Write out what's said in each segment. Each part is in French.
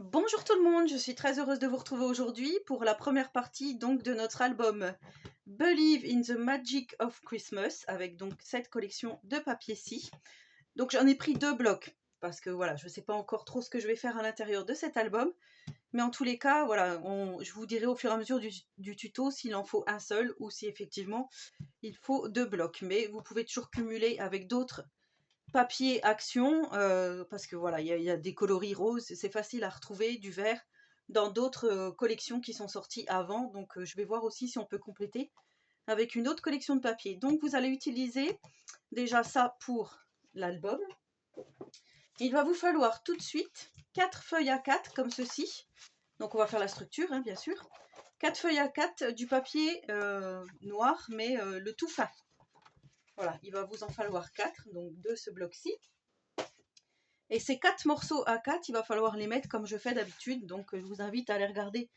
Bonjour tout le monde, je suis très heureuse de vous retrouver aujourd'hui pour la première partie donc de notre album Believe in the Magic of Christmas avec donc cette collection de papier-ci. Donc j'en ai pris 2 blocs parce que voilà, je ne sais pas encore trop ce que je vais faire à l'intérieur de cet album, mais en tous les cas, voilà, je vous dirai au fur et à mesure du tuto s'il en faut un seul ou si effectivement il faut 2 blocs. Mais vous pouvez toujours cumuler avec d'autres papier action, parce que voilà, il y a des coloris roses, c'est facile à retrouver du vert dans d'autres collections qui sont sorties avant. Donc je vais voir aussi si on peut compléter avec une autre collection de papier. Donc vous allez utiliser déjà ça pour l'album. Il va vous falloir tout de suite 4 feuilles A4 comme ceci. Donc on va faire la structure, hein, bien sûr. 4 feuilles A4 du papier noir, mais le tout fin. Voilà, il va vous en falloir 4, donc de ce bloc-ci. Et ces 4 morceaux A4, il va falloir les mettre comme je fais d'habitude. Donc je vous invite à aller regarder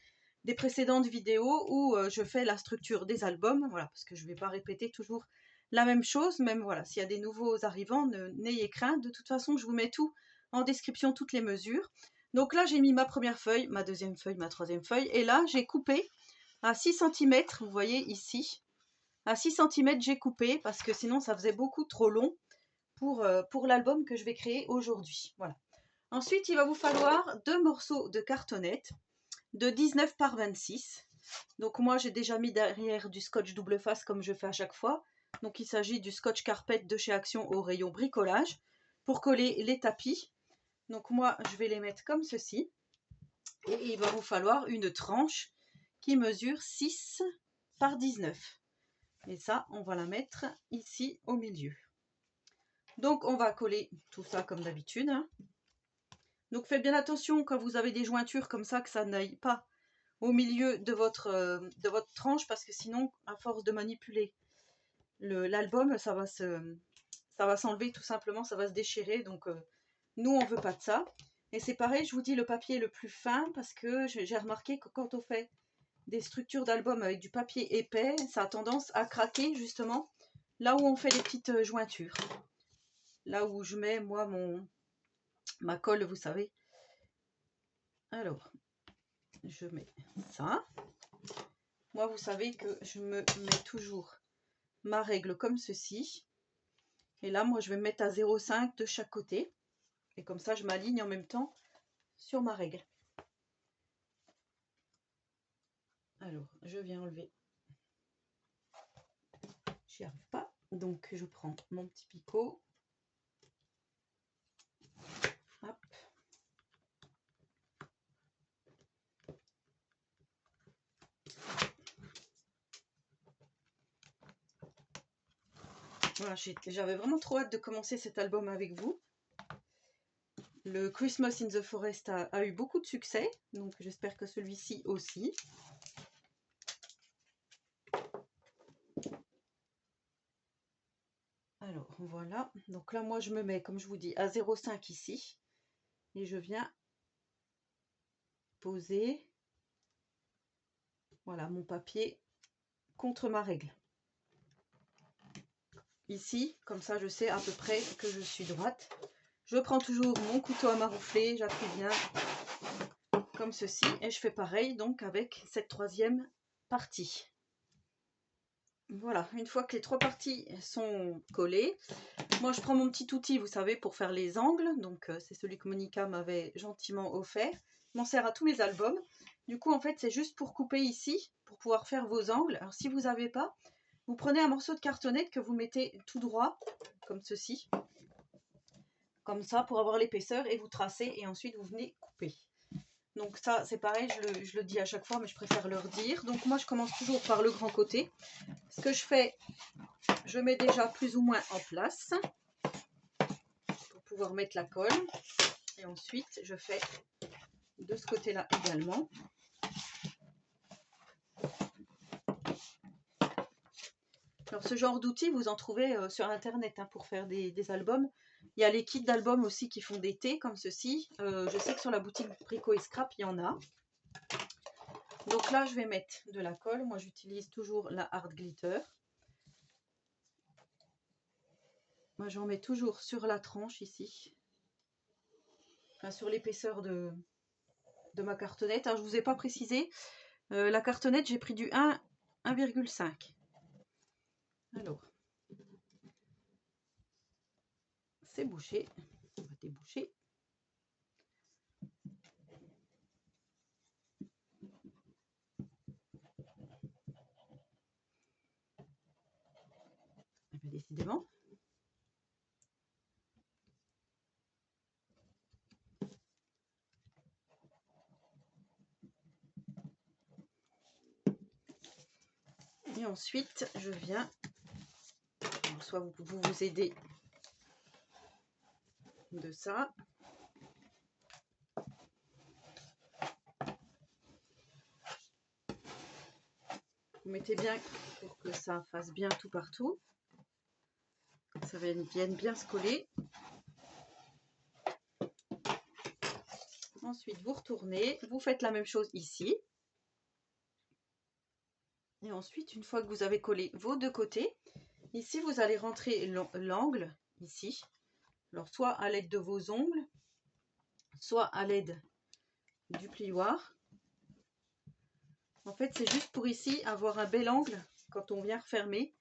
des précédentes vidéos où je fais la structure des albums. Voilà, parce que je ne vais pas répéter toujours la même chose. Même voilà, s'il y a des nouveaux arrivants, n'ayez crainte. De toute façon, je vous mets tout en description, toutes les mesures. Donc là, j'ai mis ma première feuille, ma deuxième feuille, ma troisième feuille. Et là, j'ai coupé à 6 cm, vous voyez ici. À 6 cm, j'ai coupé parce que sinon, ça faisait beaucoup trop long pour l'album que je vais créer aujourd'hui. Voilà. Ensuite, il va vous falloir 2 morceaux de cartonnette de 19 par 26. Donc moi, j'ai déjà mis derrière du scotch double face comme je fais à chaque fois. Donc il s'agit du scotch carpet de chez Action au rayon bricolage pour coller les tapis. Donc moi, je vais les mettre comme ceci. Et il va vous falloir une tranche qui mesure 6 par 19. Et ça, on va la mettre ici au milieu. Donc on va coller tout ça comme d'habitude. Donc faites bien attention quand vous avez des jointures comme ça que ça n'aille pas au milieu de votre tranche, parce que sinon, à force de manipuler l'album, ça va s'enlever tout simplement, ça va se déchirer. Donc nous, on veut pas de ça. Et c'est pareil, je vous dis le papier le plus fin, parce que j'ai remarqué que quand on fait des structures d'album avec du papier épais, ça a tendance à craquer justement là où on fait les petites jointures. Là où je mets moi ma colle, vous savez. Alors, je mets ça. Moi, vous savez que je me mets toujours ma règle comme ceci. Et là, moi, je vais me mettre à 0,5 de chaque côté. Et comme ça, je m'aligne en même temps sur ma règle. Alors, je viens enlever. J'y arrive pas. Donc, je prends mon petit picot. Hop. Voilà, j'avais vraiment trop hâte de commencer cet album avec vous. Le Christmas in the Forest a eu beaucoup de succès, donc j'espère que celui-ci aussi. Alors voilà, donc là moi je me mets, comme je vous dis, à 0,5 ici, et je viens poser, voilà, mon papier contre ma règle. Ici, comme ça je sais à peu près que je suis droite. Je prends toujours mon couteau à maroufler, j'appuie bien comme ceci, et je fais pareil donc avec cette troisième partie. Voilà, une fois que les 3 parties sont collées, moi je prends mon petit outil, vous savez, pour faire les angles. Donc c'est celui que Monica m'avait gentiment offert. Je m'en sers à tous mes albums. Du coup, en fait, c'est juste pour couper ici, pour pouvoir faire vos angles. Alors si vous n'avez pas, vous prenez un morceau de cartonnette que vous mettez tout droit, comme ceci. Comme ça, pour avoir l'épaisseur, et vous tracez, et ensuite vous venez couper. Donc ça, c'est pareil, je le dis à chaque fois, mais je préfère le redire. Donc moi, je commence toujours par le grand côté. Ce que je fais, je mets déjà plus ou moins en place pour pouvoir mettre la colle. Et ensuite, je fais de ce côté-là également. Alors ce genre d'outils, vous en trouvez sur internet hein, pour faire des albums. Il y a les kits d'albums aussi qui font des thés comme ceci. Je sais que sur la boutique Brico et Scrap, il y en a. Donc là, je vais mettre de la colle. Moi, j'utilise toujours la Hard Glitter. Moi, j'en mets toujours sur la tranche ici. Enfin, sur l'épaisseur de de ma cartonnette. Alors, je vous ai pas précisé, la cartonnette, j'ai pris du 1,5. Alors, c'est bouché. On va déboucher. Eh bien, décidément. Et ensuite, je viens, soit vous pouvez vous aider de ça. Vous mettez bien pour que ça fasse bien tout partout. Ça vienne bien se coller. Ensuite, vous retournez, vous faites la même chose ici. Et ensuite, une fois que vous avez collé vos deux côtés, ici, vous allez rentrer l'angle, ici. Alors, soit à l'aide de vos ongles, soit à l'aide du plioir. En fait, c'est juste pour ici avoir un bel angle quand on vient refermer.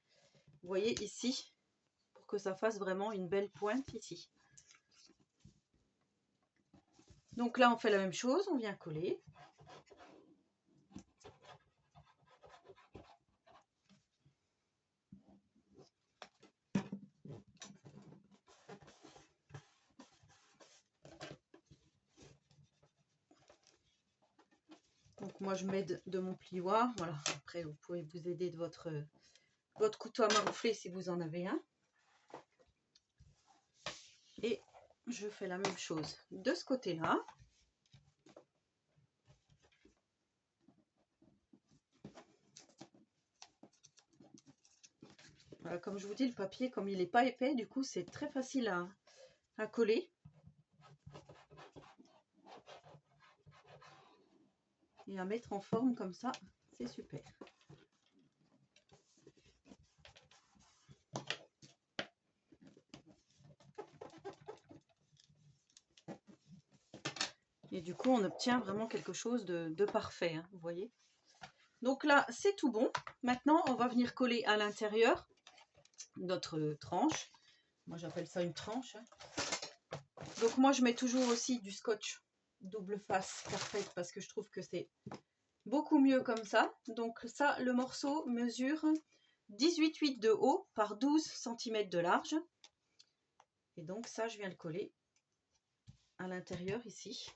Vous voyez ici, pour que ça fasse vraiment une belle pointe ici. Donc là, on fait la même chose, on vient coller. Donc moi, je m'aide de mon plioir. Voilà. Après, vous pouvez vous aider de votre couteau à maroufler si vous en avez un. Et je fais la même chose de ce côté-là. Voilà, comme je vous dis, le papier, comme il n'est pas épais, du coup, c'est très facile à coller. Et à mettre en forme comme ça, c'est super. Et du coup, on obtient vraiment quelque chose de parfait, hein, vous voyez. Donc là, c'est tout bon. Maintenant, on va venir coller à l'intérieur notre tranche. Moi, j'appelle ça une tranche. Donc moi, je mets toujours aussi du scotch double face parfaite parce que je trouve que c'est beaucoup mieux comme ça. Donc ça, le morceau mesure 18,8 de haut par 12 cm de large. Et donc ça, je viens le coller à l'intérieur ici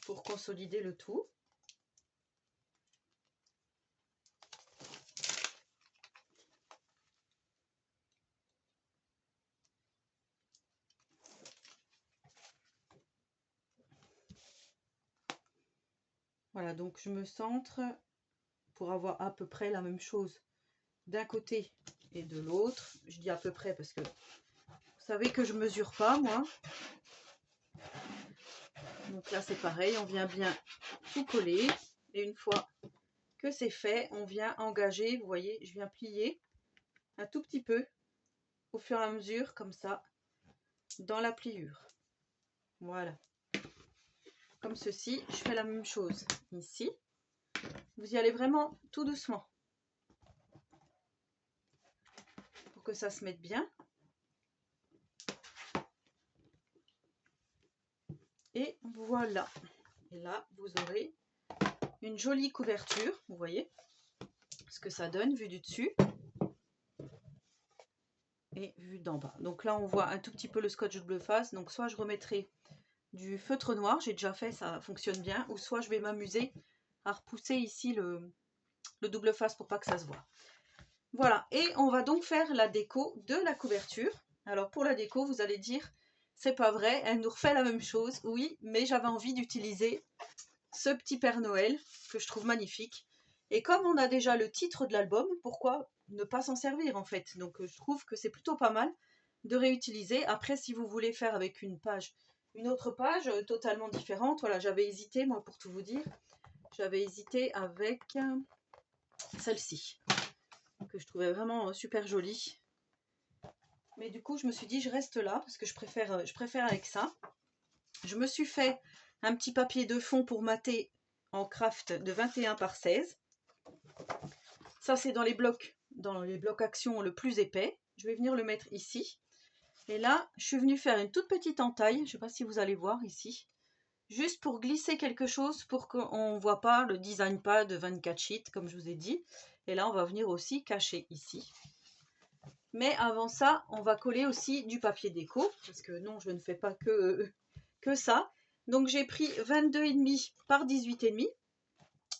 pour consolider le tout. Voilà, donc je me centre pour avoir à peu près la même chose d'un côté et de l'autre. Je dis à peu près parce que vous savez que je mesure pas moi. Donc là c'est pareil, on vient bien tout coller. Et une fois que c'est fait, on vient engager, vous voyez, je viens plier un tout petit peu au fur et à mesure comme ça dans la pliure. Voilà. Comme ceci, je fais la même chose ici. Vous y allez vraiment tout doucement pour que ça se mette bien. Et voilà. Et là, vous aurez une jolie couverture, vous voyez ce que ça donne vu du dessus et vu d'en bas. Donc là, on voit un tout petit peu le scotch double face. Donc soit je remettrai du feutre noir, j'ai déjà fait, ça fonctionne bien, ou soit je vais m'amuser à repousser ici le double face pour pas que ça se voit. Voilà, et on va donc faire la déco de la couverture. Alors pour la déco, vous allez dire, c'est pas vrai, elle nous refait la même chose. Oui, mais j'avais envie d'utiliser ce petit Père Noël que je trouve magnifique. Et comme on a déjà le titre de l'album, pourquoi ne pas s'en servir en fait? Donc je trouve que c'est plutôt pas mal de réutiliser. Après, si vous voulez faire avec une autre page totalement différente, voilà, j'avais hésité, moi pour tout vous dire, j'avais hésité avec celle-ci, que je trouvais vraiment super jolie. Mais du coup, je me suis dit, je reste là, parce que je préfère avec ça. Je me suis fait un petit papier de fond pour mater en craft de 21 par 16. Ça, c'est dans les blocs action le plus épais. Je vais venir le mettre ici. Et là, je suis venue faire une toute petite entaille. Je ne sais pas si vous allez voir ici. Juste pour glisser quelque chose pour qu'on ne voit pas le design pad de 24 sheets, comme je vous ai dit. Et là, on va venir aussi cacher ici. Mais avant ça, on va coller aussi du papier déco. Parce que non, je ne fais pas que ça. Donc, j'ai pris 22,5 par 18,5.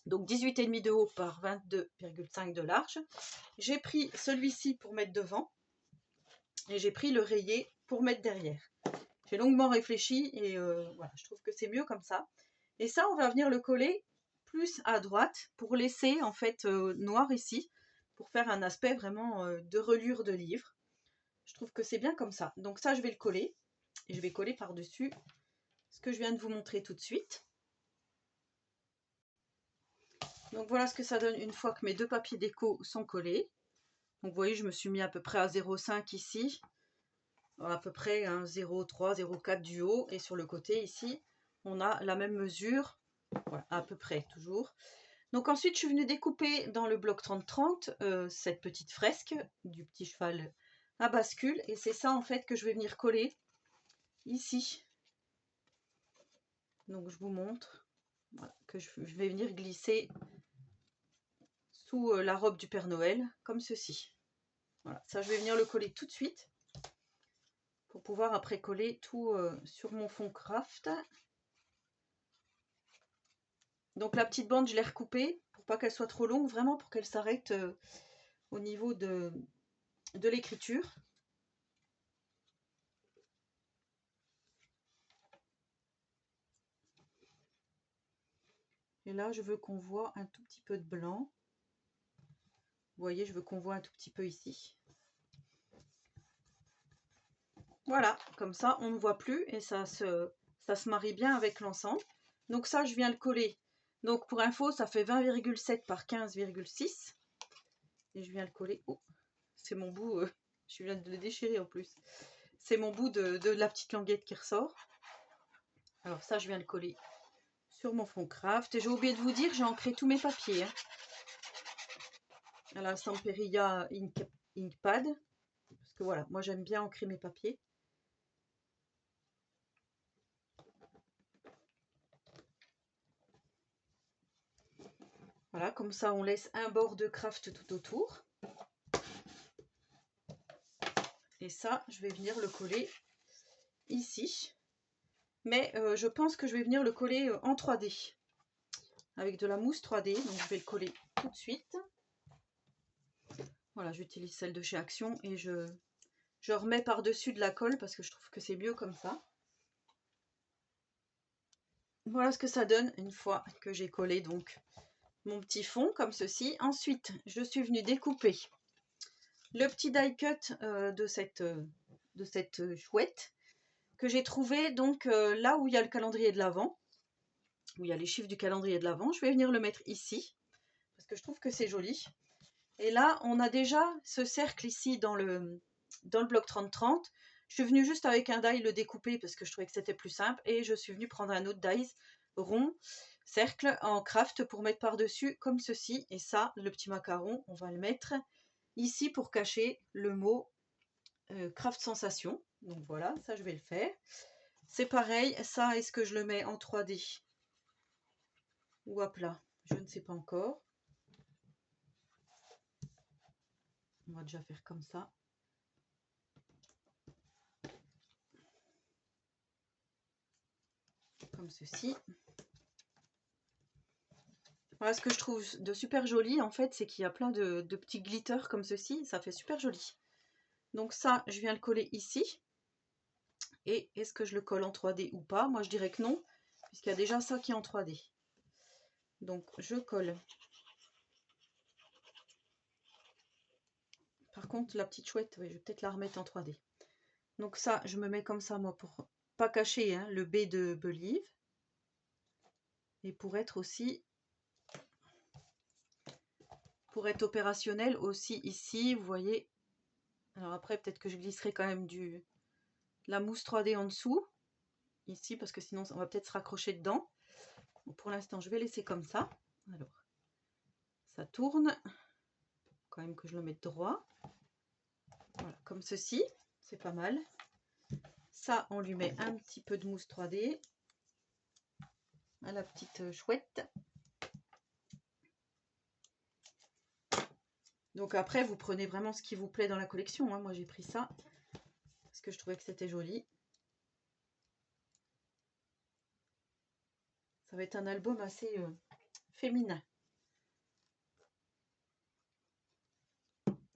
Donc 18,5 de haut par 22,5 de large. J'ai pris celui-ci pour mettre devant et j'ai pris le rayé pour mettre derrière. J'ai longuement réfléchi et voilà, je trouve que c'est mieux comme ça. Et ça, on va venir le coller plus à droite pour laisser en fait noir ici, pour faire un aspect vraiment de reliure de livre. Je trouve que c'est bien comme ça. Donc ça, je vais le coller et je vais coller par-dessus ce que je viens de vous montrer tout de suite. Donc voilà ce que ça donne une fois que mes deux papiers déco sont collés. Donc vous voyez, je me suis mis à peu près à 0,5 ici, à peu près 0,3, 0,4 du haut. Et sur le côté ici, on a la même mesure, voilà, à peu près toujours. Donc ensuite, je suis venue découper dans le bloc 30-30 cette petite fresque du petit cheval à bascule. Et c'est ça en fait que je vais venir coller ici. Donc je vous montre, voilà, que je vais venir glisser sous la robe du Père Noël, comme ceci. Voilà, ça je vais venir le coller tout de suite pour pouvoir après coller tout sur mon fond craft. Donc la petite bande, je l'ai recoupée pour pas qu'elle soit trop longue, vraiment pour qu'elle s'arrête au niveau de l'écriture. Et là, je veux qu'on voit un tout petit peu de blanc. Vous voyez, je veux qu'on voit un tout petit peu ici. Voilà, comme ça, on ne voit plus et ça se marie bien avec l'ensemble. Donc ça, je viens le coller. Donc pour info, ça fait 20,7 par 15,6. Et je viens le coller. Oh, c'est mon bout, je viens de le déchirer en plus. C'est mon bout de la petite languette qui ressort. Alors ça, je viens le coller sur mon fond craft. Et j'ai oublié de vous dire, j'ai ancré tous mes papiers. À la Samperia Inkpad. Parce que voilà, moi j'aime bien ancrer mes papiers. Voilà, comme ça on laisse un bord de craft tout autour. Et ça, je vais venir le coller ici. Mais je pense que je vais venir le coller en 3D. Avec de la mousse 3D. Donc je vais le coller tout de suite. Voilà, j'utilise celle de chez Action et je remets par-dessus de la colle parce que je trouve que c'est mieux comme ça. Voilà ce que ça donne une fois que j'ai collé donc mon petit fond comme ceci. Ensuite, je suis venue découper le petit die cut de cette chouette que j'ai trouvé donc là où il y a le calendrier de l'Avent, où il y a les chiffres du calendrier de l'Avent. Je vais venir le mettre ici parce que je trouve que c'est joli. Et là, on a déjà ce cercle ici dans le bloc 30-30. Je suis venue juste avec un die le découper parce que je trouvais que c'était plus simple. Et je suis venue prendre un autre die rond, cercle, en craft pour mettre par-dessus comme ceci. Et ça, le petit macaron, on va le mettre ici pour cacher le mot craft sensation. Donc voilà, ça je vais le faire. C'est pareil, ça, est-ce que je le mets en 3D ou à plat? Je ne sais pas encore. On va déjà faire comme ça. Comme ceci. Voilà, ce que je trouve de super joli en fait, c'est qu'il y a plein de petits glitters comme ceci, ça fait super joli. Donc ça, je viens le coller ici. Et est-ce que je le colle en 3D ou pas? Moi je dirais que non, puisqu'il y a déjà ça qui est en 3D. Donc je colle. Par contre, la petite chouette, oui, je vais peut-être la remettre en 3D. Donc ça, je me mets comme ça, moi, pour pas cacher hein, le B de Believe. Et pour être aussi... Pour être opérationnel aussi ici, vous voyez. Alors après, peut-être que je glisserai quand même la mousse 3D en dessous. ici parce que sinon on va peut-être se raccrocher dedans. Bon, pour l'instant, je vais laisser comme ça. Alors, ça tourne. Quand même que je le mette droit. Voilà, comme ceci. C'est pas mal. Ça, on lui met un petit peu de mousse 3D. À la petite chouette. Donc après, vous prenez vraiment ce qui vous plaît dans la collection. Hein. Moi, j'ai pris ça parce que je trouvais que c'était joli. Ça va être un album assez féminin.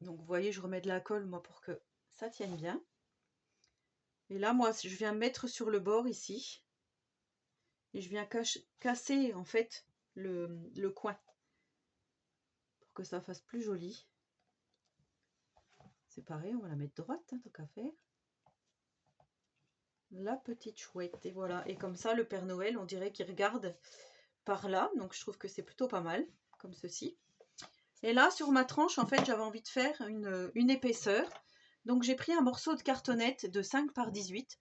Donc, vous voyez, je remets de la colle, moi, pour que ça tienne bien. Et là, moi, je viens mettre sur le bord, ici. Et je viens casser, en fait, le coin. Pour que ça fasse plus joli. C'est pareil, on va la mettre droite, hein, tant qu'à faire. La petite chouette, et voilà. Et comme ça, le Père Noël, on dirait qu'il regarde par là. Donc, je trouve que c'est plutôt pas mal, comme ceci. Et là, sur ma tranche, en fait, j'avais envie de faire une épaisseur. Donc, j'ai pris un morceau de cartonnette de 5 par 18.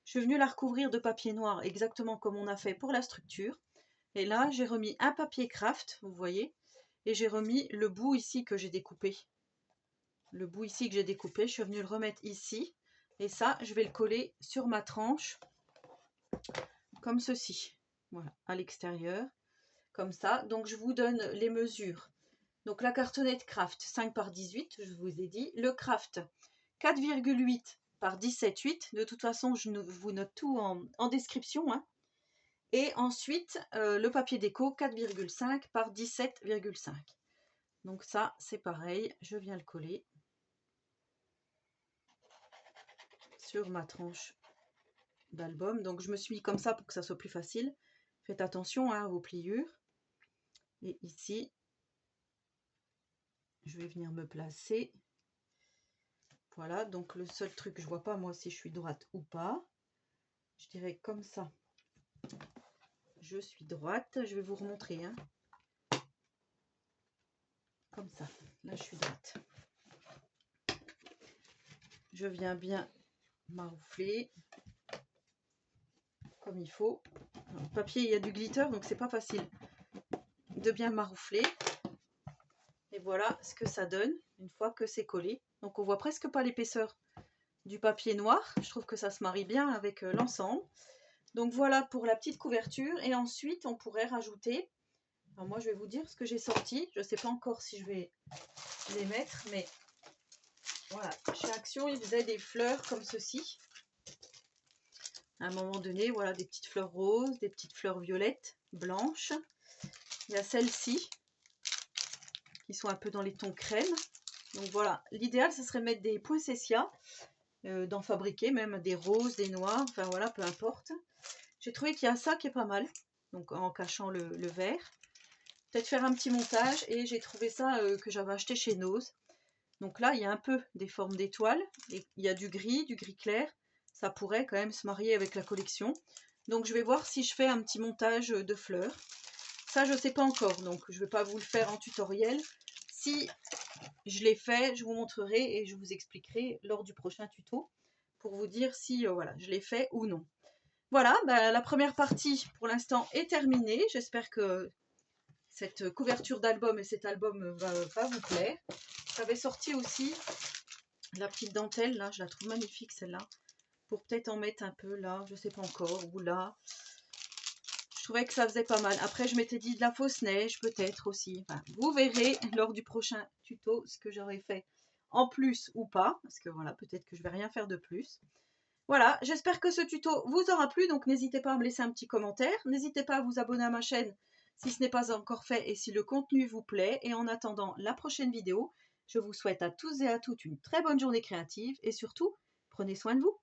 Je suis venue la recouvrir de papier noir, exactement comme on a fait pour la structure. Et là, j'ai remis un papier craft, vous voyez. Et j'ai remis le bout ici que j'ai découpé. Le bout ici que j'ai découpé, je suis venue le remettre ici. Et ça, je vais le coller sur ma tranche, comme ceci. Voilà, à l'extérieur, comme ça. Donc, je vous donne les mesures. Donc, la cartonnette craft 5 par 18, je vous ai dit. Le craft 4,8 par 17,8. De toute façon, je vous note tout en description. Hein. Et ensuite, le papier déco 4,5 par 17,5. Donc ça, c'est pareil. Je viens le coller sur ma tranche d'album. Donc, je me suis mis comme ça pour que ça soit plus facile. Faites attention hein, à vos pliures. Et ici, je vais venir me placer. Voilà, donc le seul truc, je vois pas moi si je suis droite ou pas. Je dirais comme ça. Je suis droite. Je vais vous remontrer. Hein. Comme ça. Là, je suis droite. Je viens bien maroufler comme il faut. Alors, le papier, il y a du glitter, donc c'est pas facile de bien maroufler. Et voilà ce que ça donne une fois que c'est collé. Donc on voit presque pas l'épaisseur du papier noir. Je trouve que ça se marie bien avec l'ensemble. Donc voilà pour la petite couverture. Et ensuite, on pourrait rajouter... Alors moi, je vais vous dire ce que j'ai sorti. Je ne sais pas encore si je vais les mettre, mais voilà. Chez Action, ils faisaient des fleurs comme ceci. À un moment donné, voilà, des petites fleurs roses, des petites fleurs violettes, blanches. Il y a celles-ci qui sont un peu dans les tons crème. Donc voilà, l'idéal, ce serait mettre des poinsettias, d'en fabriquer même des roses, des noirs, enfin voilà, peu importe. J'ai trouvé qu'il y a ça qui est pas mal, donc en cachant le vert. Peut-être faire un petit montage, et j'ai trouvé ça que j'avais acheté chez Nose. Donc là, il y a un peu des formes d'étoiles, il y a du gris clair. Ça pourrait quand même se marier avec la collection. Donc je vais voir si je fais un petit montage de fleurs. Ça, je ne sais pas encore, donc je ne vais pas vous le faire en tutoriel. Si je l'ai fait, je vous montrerai et je vous expliquerai lors du prochain tuto pour vous dire si voilà, je l'ai fait ou non. Voilà, bah, la première partie pour l'instant est terminée. J'espère que cette couverture d'album et cet album va vous plaire. J'avais sorti aussi la petite dentelle, là, je la trouve magnifique celle-là. Pour peut-être en mettre un peu là, je ne sais pas encore, ou là. Je trouvais que ça faisait pas mal. Après, je m'étais dit de la fausse neige, peut-être aussi. Enfin, vous verrez lors du prochain tuto ce que j'aurais fait en plus ou pas. Parce que voilà, peut-être que je vais rien faire de plus. Voilà, j'espère que ce tuto vous aura plu. Donc, n'hésitez pas à me laisser un petit commentaire. N'hésitez pas à vous abonner à ma chaîne si ce n'est pas encore fait et si le contenu vous plaît. Et en attendant la prochaine vidéo, je vous souhaite à tous et à toutes une très bonne journée créative. Et surtout, prenez soin de vous.